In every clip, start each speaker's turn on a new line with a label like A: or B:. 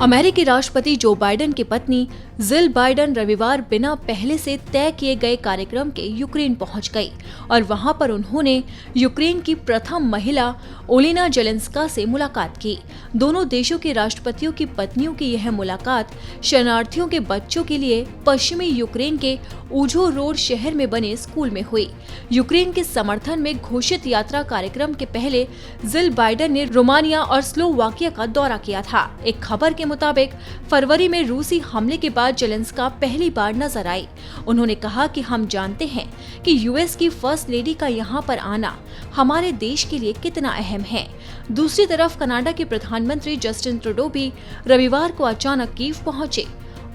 A: अमेरिकी राष्ट्रपति Joe Biden की पत्नी जिल बाइडेन रविवार बिना पहले से तय किए गए कार्यक्रम के यूक्रेन पहुंच गई और वहां पर उन्होंने यूक्रेन की प्रथम महिला ओलेना जेलेंस्का से मुलाकात की। दोनों देशों के राष्ट्रपतियों की पत्नियों की यह मुलाकात शरणार्थियों के बच्चों के लिए पश्चिमी यूक्रेन के ऊझो रोड शहर में बने स्कूल में हुई। यूक्रेन के समर्थन में घोषित यात्रा कार्यक्रम के पहले जिल बाइडेन ने रोमानिया और स्लोवाकिया का दौरा किया था। एक खबर के मुताबिक फरवरी में रूसी हमले के बाद जेलेंस्का पहली बार नजर आई। उन्होंने कहा कि हम जानते हैं कि यूएस की फर्स्ट लेडी का यहां पर आना हमारे देश के लिए कितना अहम है। दूसरी तरफ कनाडा के प्रधानमंत्री जस्टिन ट्रूडो भी रविवार को अचानक कीव पहुंचे।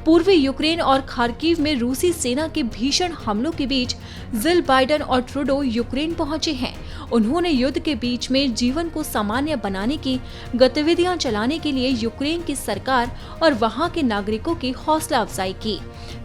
A: पूर्वी यूक्रेन और खार्किव में रूसी सेना के भीषण हमलों के बीच जिल बाइडेन और ट्रूडो यूक्रेन पहुंचे हैं। उन्होंने युद्ध के बीच में जीवन को सामान्य बनाने की गतिविधियां चलाने के लिए यूक्रेन की सरकार और वहां के नागरिकों की हौसला अफजाई की।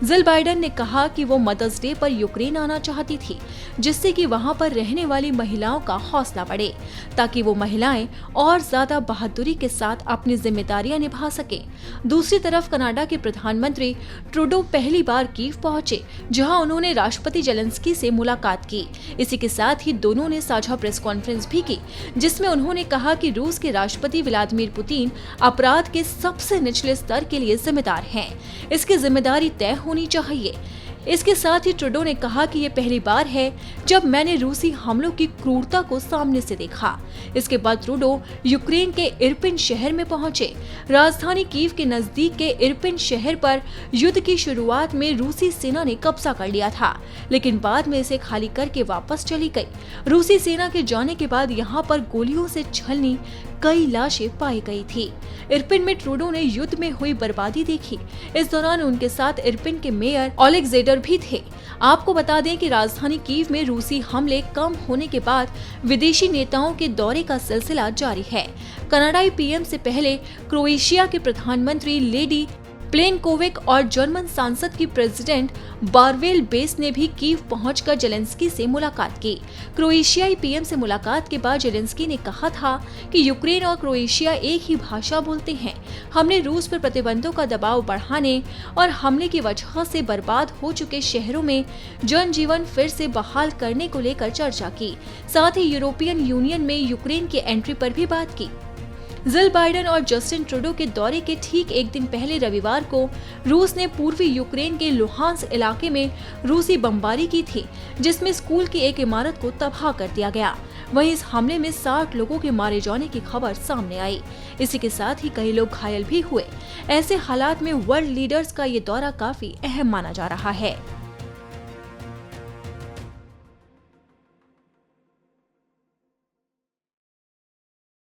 A: जिल बाइडेन ने कहा कि वो मदर्स डे पर यूक्रेन आना चाहती थी, जिससे कि वहां पर रहने वाली महिलाओं का हौसला बढ़े, ताकि वो महिलाएं और ज्यादा बहादुरी के साथ अपनी जिम्मेदारियां निभा सकें। दूसरी तरफ कनाडा के प्रधानमंत्री ट्रूडो पहली बार कीव पहुंचे, जहां उन्होंने राष्ट्रपति जेलेंस्की से मुलाकात की। इसी के साथ ही दोनों ने साझा प्रेस कॉन्फ्रेंस भी की, जिसमें उन्होंने कहा कि रूस के राष्ट्रपति व्लादिमीर पुतिन अपराध के सबसे निचले स्तर के लिए जिम्मेदार हैं। इसकी जिम्मेदारी तय होनी चाहिए। इसके साथ ही ट्रूडो ने कहा कि ये पहली बार है जब मैंने रूसी हमलों की क्रूरता को सामने से देखा। इसके बाद ट्रूडो यूक्रेन के इरपिन शहर में पहुंचे। राजधानी कीव के नजदीक के इरपिन शहर पर युद्ध की शुरुआत में रूसी सेना ने कब्जा कर लिया था, लेकिन बाद में इसे खाली करके वापस चली गई। रूसी सेना के जाने के बाद यहाँ पर गोलियों से छलनी कई लाशें पाई गई थी। इरपिन में ट्रूडो ने युद्ध में हुई बर्बादी देखी। इस दौरान उनके साथ इरपिन के मेयर ओलेक्जेंडर भी थे। आपको बता दें कि राजधानी कीव में रूसी हमले कम होने के बाद विदेशी नेताओं के दौरे का सिलसिला जारी है। कनाडाई पीएम से पहले क्रोएशिया के प्रधानमंत्री लेडी प्लेनकोविक और जर्मन सांसद की प्रेसिडेंट बारवेल बेस ने भी कीव पहुंचकर जेलेंस्की से मुलाकात की। क्रोएशियाई पीएम से मुलाकात के बाद जेलेंस्की ने कहा था कि यूक्रेन और क्रोएशिया एक ही भाषा बोलते हैं। हमने रूस पर प्रतिबंधों का दबाव बढ़ाने और हमले की वजह से बर्बाद हो चुके शहरों में जनजीवन फिर से बहाल करने को लेकर चर्चा की। साथ ही यूरोपियन यूनियन में यूक्रेन की एंट्री पर भी बात की। जिल बाइडेन और जस्टिन ट्रूडो के दौरे के ठीक एक दिन पहले रविवार को रूस ने पूर्वी यूक्रेन के लुहांस्क इलाके में रूसी बमबारी की थी, जिसमें स्कूल की एक इमारत को तबाह कर दिया गया। वहीं इस हमले में 60 लोगों के मारे जाने की खबर सामने आई। इसी के साथ ही कई लोग घायल भी हुए। ऐसे हालात में वर्ल्ड लीडर्स का ये दौरा काफी अहम माना जा रहा है।